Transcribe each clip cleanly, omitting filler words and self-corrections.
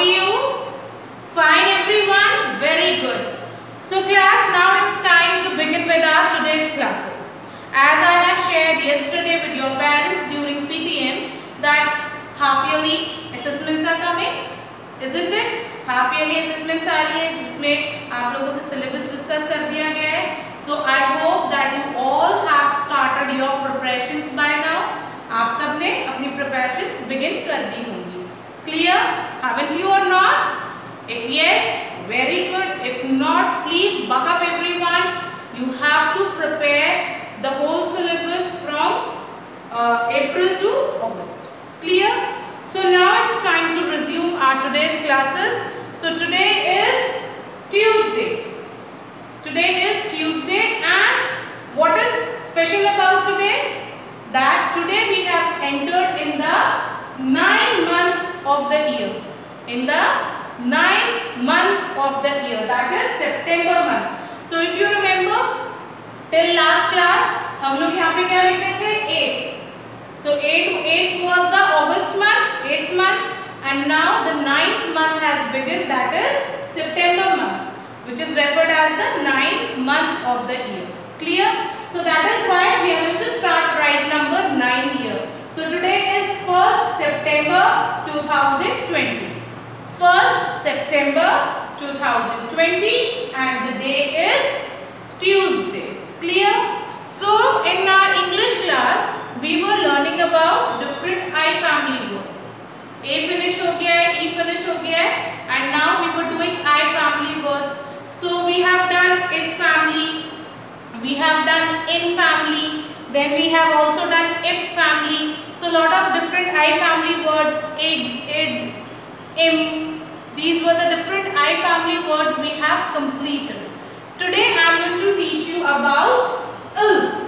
are you? Fine everyone? Very good. So class, now it's time to begin with our today's classes. As I have shared yesterday with your parents during PTM that half-yearly assessments are coming, isn't it? Half-yearly assessments आ रही है जिसमें आप लोगों से syllabus discuss कर दिया गया है. So I hope that you all have started your preparations by now. आप सब ने अपनी preparations begin कर दी होंगी. Clear? Haven't you or not? If yes, very good. If not, please buck up everyone. You have to prepare the whole syllabus from April to August. Clear? So now it's time to resume our today's classes. So today is Tuesday. Today is Tuesday, and what is special about today? That today we have entered in the 9th month of the year. In the 9th month of the year, that is September month. So if you remember, till last class हम लोग यहाँ पे क्या लिखते थे? 8. So 8 was the August month, 8th month, and now the 9th month has begun, that is September month, which is referred as the 9th month of the year. Clear? So that is why we are going to start right number 9 here. So today is 1st September 2020. 1st September 2020, and the day is Tuesday. Clear? So in our English class we were learning about different I family words. A finish हो गया है, E finish हो गया है, and now we were doing I family words. So we have done it family, we have done in family, then we have also done ip family. So lot of different I family words, egg, id, im. These were the different I family words we have completed. Today I am going to teach you about il.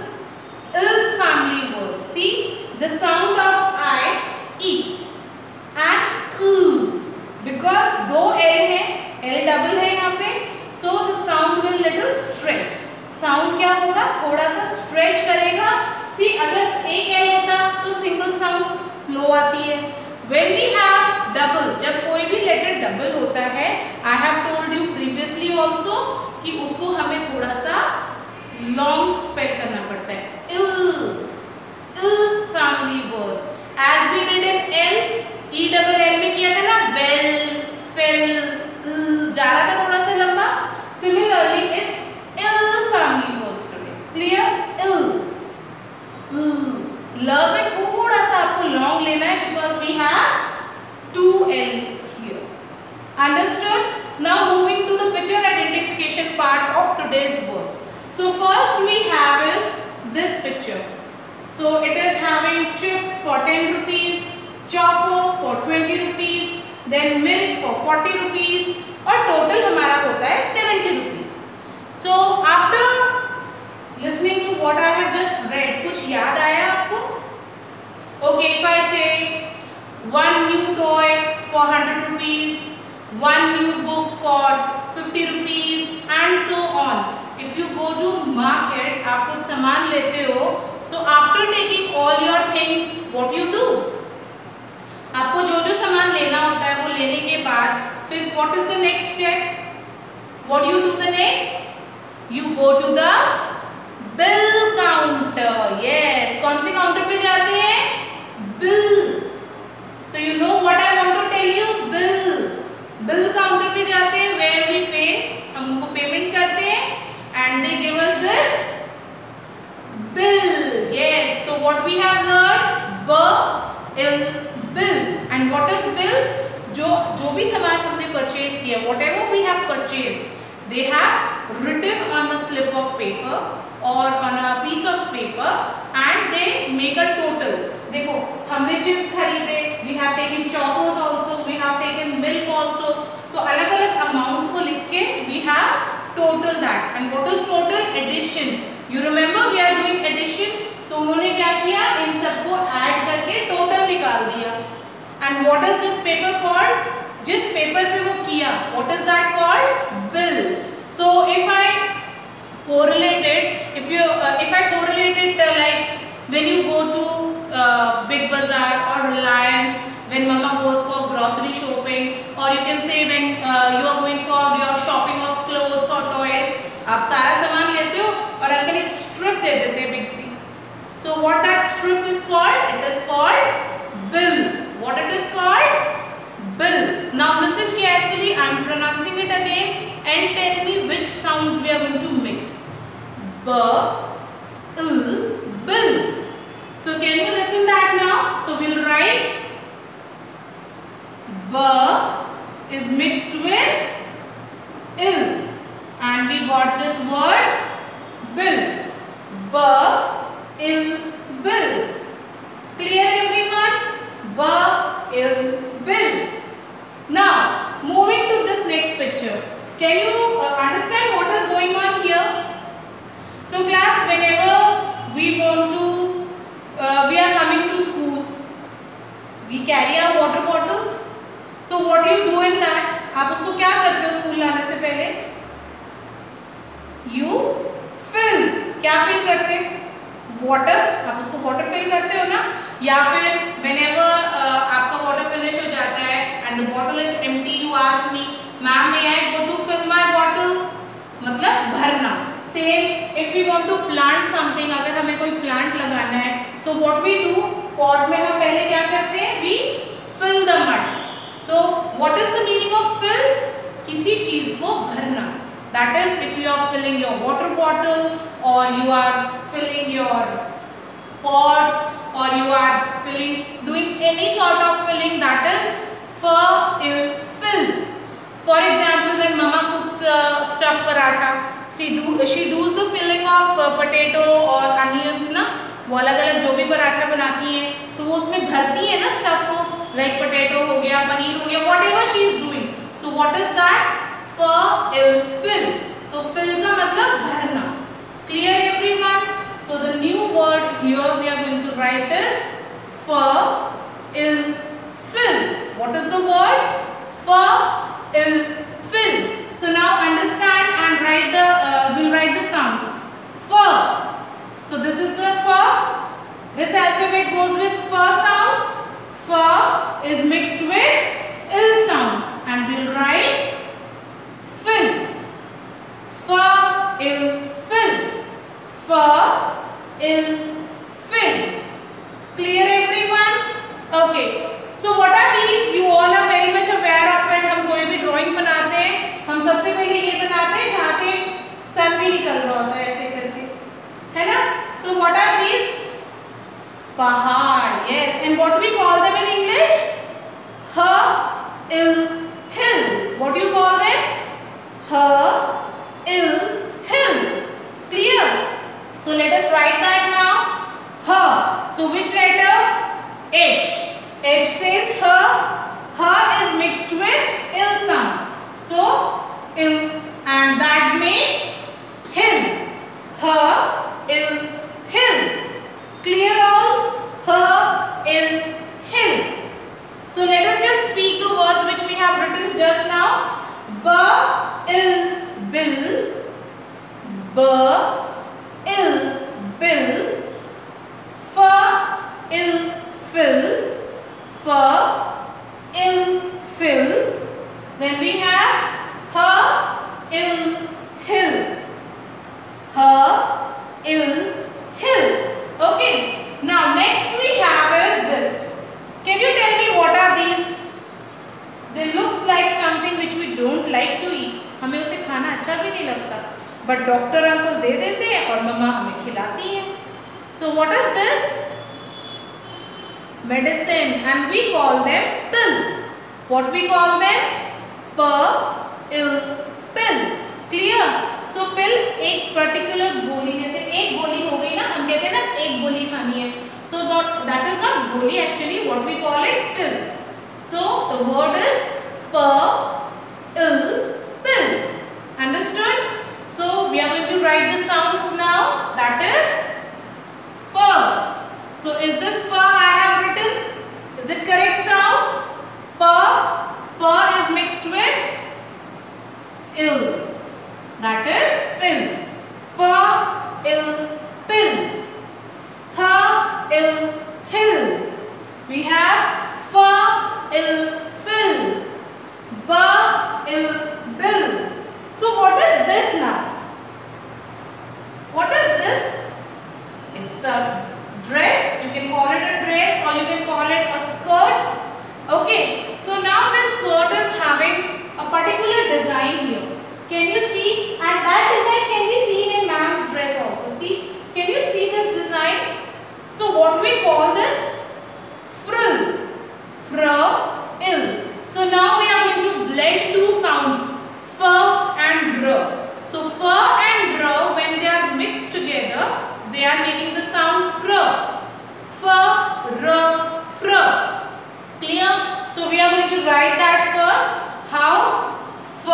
Il family words. See the sound of I, E, and il. Because दो L है, L double है यहाँ पे, so the sound will little stretch. Sound क्या होगा? थोड़ा सा stretch करेगा. See अगर एक L होता तो single sound slow आती है. When we have double, जब कोई भी letter double होता है, I have told you previously also कि उसको हमें थोड़ा सा long spell करना पड़ता है. Il family words. As we did in L, E double L में किया था ना, well, fell, जा रहा था थोड़ा सा लंबा. Similarly, it's ill family words today. Clear? Ill. ल में थोड़ा सा आपको long लेना है because we have 2L here. Understood? Now moving to the picture identification part of today's word. So first we have is this picture. So it is having chips for 10 rupees, choco for 20 rupees, then milk for 40 rupees, और total हमारा होता है 70 rupees. So after listening to what I have just read, कुछ याद आया आपको? Okay, if I say one new toy for 100 rupees, one new book for 50 rupees, and so on. If you go to market, आप कुछ सामान लेते हो, so after taking all your things, what you do? आपको जो जो सामान लेना होता है वो लेने के बाद फिर what is the next step? What do you do the next? You go to the bill counter. Yes, कौन सी काउंटर पे जाते हैं? Bill. So you know what I want to tell you? Bill. Bill counter पे जाते हैं where we pay. हम उनको payment करते हैं and they give us this bill. Yes. So what we have learned? Bill. And what is bill? जो भी सामान हमने purchase किया, whatever we have purchased, they have written on a slip of paper or on a piece of paper and they make a total. देखो हमने chips खरीदे, we have taken chocos also, we have taken milk also. तो अलग अलग amount को लिख के we have total that. And what is total? Addition. You remember we are doing addition. तो उन्होंने क्या किया? इन सबको add करके total निकाल दिया. And what is this paper called? जिस paper पे वो किया, what is that called? Bill. So if I correlate it, if I correlate it like when you go to Big Bazaar or Reliance, when mama goes for grocery shopping, or you can say when you are going for your shopping of clothes or toys, आप सारा सामान लेते हो और uncle एक strip दे देते हैं big C. So what that strip is called? It is called bill. What it is called? Bill. Now listen carefully. I am pronouncing it again and tell me which sounds we are going to mix. B, L, bill. So can you listen that now? So we'll write B is mixed with ill and we got this word bill. B, ill, bill. Clear everyone? B, ill, bill. Now moving to this next picture. Can you understand what is going on here? So class, whenever we want to we are coming to school, we carry our water bottles. So what do you do in that? आप उसको क्या करते हो school लाने से पहले? You fill. क्या fill करते? Water. आप उसको water fill करते हो ना? या फिर whenever आपका water finish हो जाता है and the bottle is empty, you ask me, ma'am, may I go to fill my bottle? मतलब भरना. Same if we want to plant something, अगर हमें कोई plant लगाना है, so what we do? Pot में हम पहले क्या करते हैं? We fill the mud. So what is the meaning of fill? किसी चीज को भरना. That is if you are filling your water bottle or you are filling your pots or you are doing any sort of filling, that is fill. For example, when mama cooks stuffed paratha, she does the filling of potato or onions ना, वो अलग अलग जो भी पराठा बनाती हैं तो वो उसमें भरती है ना स्टफ को, like potato हो गया, पनीर हो गया, whatever she is doing. So what is that? Fill. तो fill का मतलब भरना. Clear everyone? So the new word here we are going to write is fill. What is the word? Fill. So now understand and write the we'll write the sounds. So this is the this alphabet goes with sound. Is mixed with ill sound and we'll write fill. Fill. Clear everyone? Okay. So what are these? You all are very much aware of it. हम कोई भी drawing बनाते हैं, हम सबसे पहले ये बनाते हैं जहाँ से sun भी निकल रहा होता है ऐसे करके, है ना? So what are these? Pahad. Yes. And what we call them in English? Hill. What do you call them? Hill. Clear? So let us write that now. So which letter? H. H says is mixed with ill sound. So ill and that makes hill. Hill. Clear all? Hill. So let us just speak the words which we have written just now. Bill. Bill. Fill. Then we have hill. Okay. Now next we have is this. Can you tell me what are these? They looks like something which we don't like to eat. हमें उसे खाना अच्छा भी नहीं लगता. But doctor uncle दे देते हैं और मम्मा हमें खिलाती हैं. So what is this? Medicine, and we call them pill. What we call them? Pill. Clear? So pill एक particular गोली, जैसे एक गोली हो गई ना, हम कहते हैं ना एक गोली खानी है. So that is not गोली actually. What we call it? Pill. So the word is pill. Understood? So we are going to write the sounds now. That is p. So is this p I have written? Is it correct sound? P is mixed with ill. That is pill. Pill. Hill. We have fill. ill, bill. So what is this now? What is this? It's a dress. You can call it a dress or you can call it a skirt. Okay. So now this skirt is having a particular design here. Can you see? And that design can be seen in man's dress also. See? Can you see this design? So what we call this? Frill. Frill. So now we are going to blend two sounds. F and r. So f and r, when they are mixed together, they are making the sound fr. F, r, fr. Clear? So we are going to write that first. How? F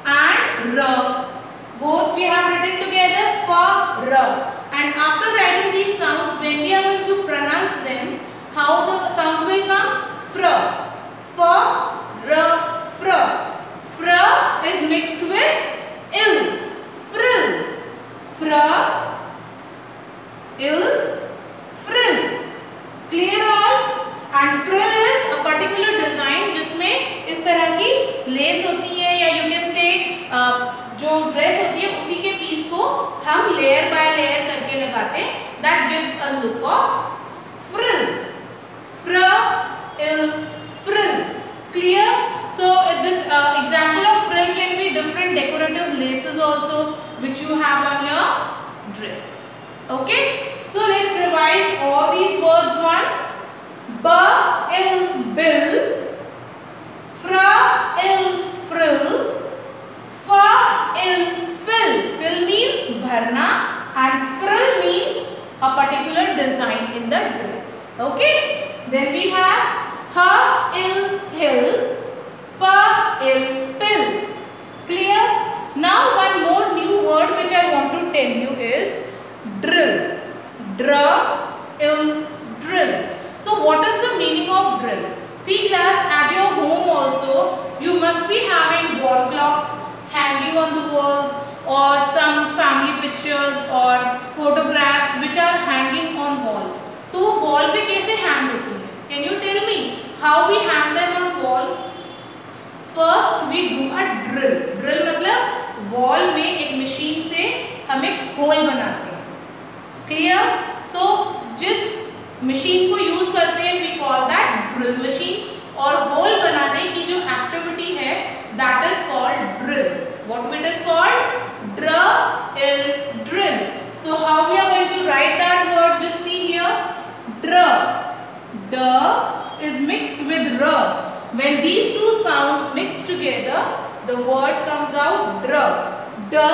and r. Both we have written together. F, r. And after writing these sounds, when we are going to pronounce them, how the sound will come? Fr. F, r, fr. Fr is mixed with ill. Frill. Fr, ill, frill. Clear all? And frill is a particular design जिसमें इस तरह की less होती है या you can say जो dress होती है उसी के पीस को हम लेयर बाय लेयर करके लगाते हैं. That gives a look of frill. Fr, ill, frill. Clear? So this example of frill can be different decorative laces also which you have on your dress. Okay? So let's revise all these words once. Ba, ill, bill. Fra, ill, frill. Fa, ill, fill. Fill means bharna and frill means a particular design in the dress. Okay? Then we have ha, ill, hill. Pa, ill, pill. Clear? Now one more new word which I want to tell you is drill. Dra, ill, drill. So what is the meaning of drill? See class, at your home also you must be having wall clocks hanging on the walls or some family pictures or photographs which are hanging on wall. तो वो wall पे कैसे hang होती है? Can you tell me how we hang them on wall? First we do a drill. Drill मतलब wall में एक machine से हम एक hole बनाते हैं. Clear? So जिस machine को use करते हैं we call that drill machine. और hole बनाने की जो activity है that is called drill. What it is called? Drill. So how we are going to write that word? Just see here. Dr. D is mixed with r. When these two sounds mix together, the word comes out dr. D, r,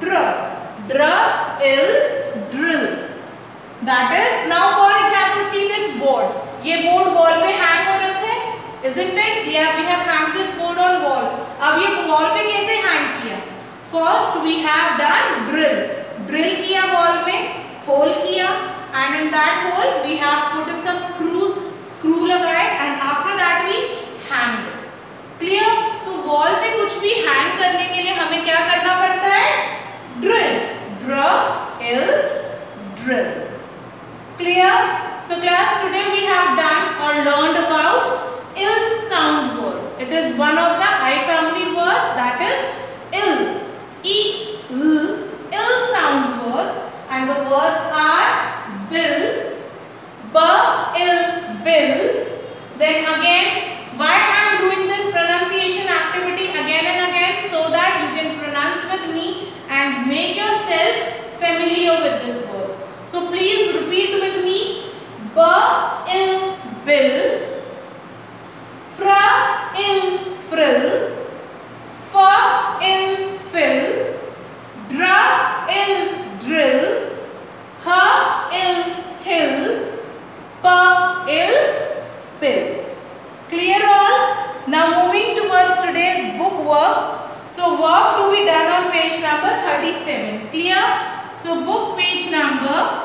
dr. Dr, ill, drill. That is, now for example, see this board. ये board wall पे hang हो रखा है, isn't it? We have hanged this board on wall. अब ये wall पे कैसे hang किया? First we have done drill. Drill किया wall में, hole किया, and in that hole we have put in some screws. Screw लगाए and after that we hanged. Clear? तो wall पे कुछ भी hang करने के लिए हमें क्या करना पड़ता है? Drill. Drill, drill. Clear? So class, today we have done or learned about ill sound words. It is one of the I family words, that is ill. Ill sound words, and the words are bill, ill, bill. Then again, why I am doing this pronunciation activity again and again, so that you can pronounce with me and make yourself familiar with these words. So please repeat with me. Ill, bill. Fra, ill, frill. Fa, ill, fill. Dra, ill, drill. Ha, ill, hill. Pa, ill, pill. Clear all? Now moving towards today's book work. So work to be done on page number 37. Clear? So book page number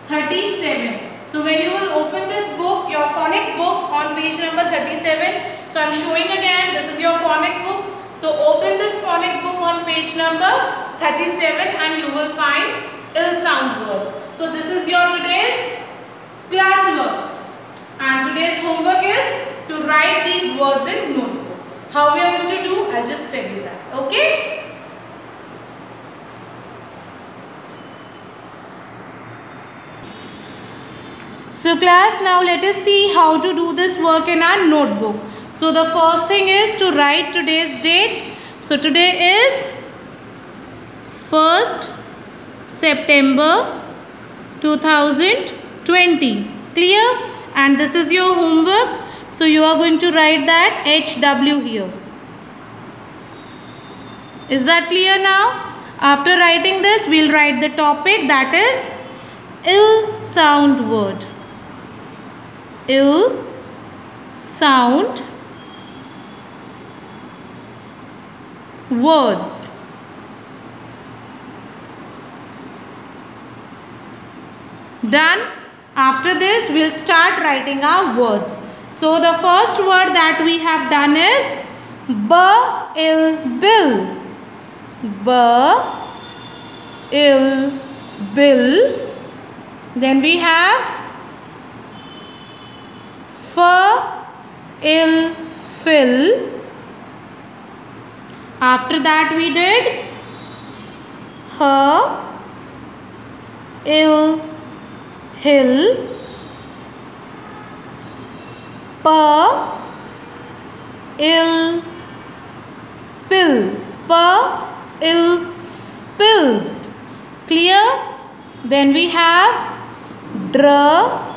37. So when you will open this book, your phonic book on page number 37. So I am showing again, this is your phonic book. So open this phonic book on page number 37 and you will find ill sound words. So this is your today's classwork. And today's homework is to write these words in notebook. How we are going to do, I'll just tell you that. Okay? So class, now let us see how to do this work in our notebook. So the first thing is to write today's date. So today is 1st September 2020. Clear? And this is your homework. So you are going to write that HW here. Is that clear now? After writing this, we'll write the topic, that is ill sound word. Ill sound words. Done. After this, we'll start writing our words. So the first word that we have done is bill. Bill. Then we have fill. After that we did hill. Spills. Clear? Then we have drill.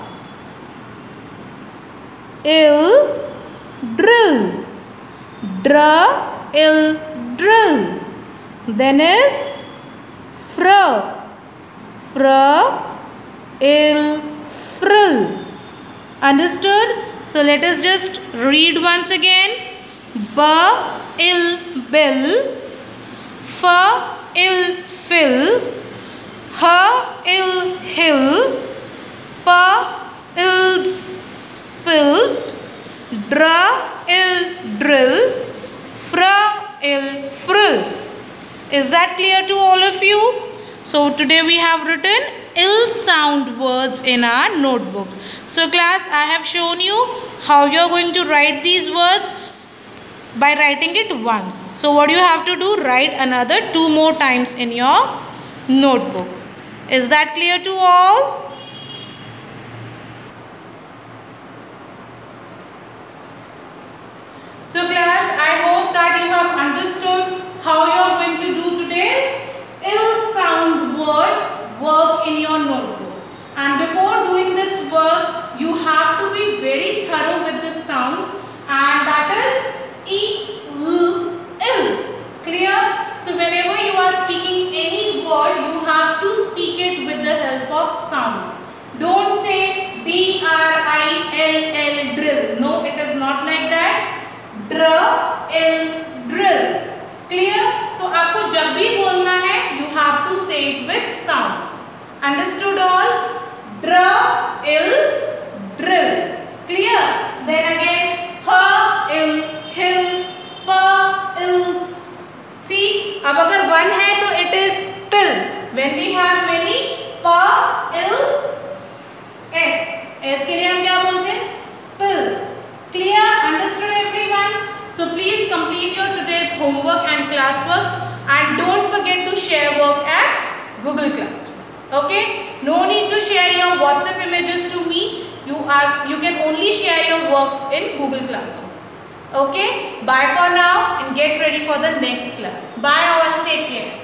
Then is frill. Understood? So let us just read once again. Bill, fill, hill, spills, drill, frill. Is that clear to all of you? So today we have written ill sound words in our notebook. So class, I have shown you how you are going to write these words by writing it once. So what you have to do, write another 2 more times in your notebook. Is that clear to all? So class, I hope that you have understood how you are going to do today's ill sound word work in your notebook. And before doing this work, you have to be very thorough with the sound, and that is ill. Clear? So whenever you are speaking any word, you have to speak it with the help of sound. Don't say drill, drill. No, it is not like that. Drill. Clear? तो आपको जब भी बोलना है, you have to say it with sounds. Understood all? Drill. Clear? Then again, hill, see, अब अगर one है तो it is pill. When we have many, s के लिए हम क्या बोलते हैं? Pills. Clear? Understood everyone? So please complete your today's homework and classwork, and don't forget to share work at Google Classroom. Okay? No need to share your WhatsApp images to me. You can only share your work in Google Classroom. Okay? Bye for now and get ready for the next class. Bye all. Take care.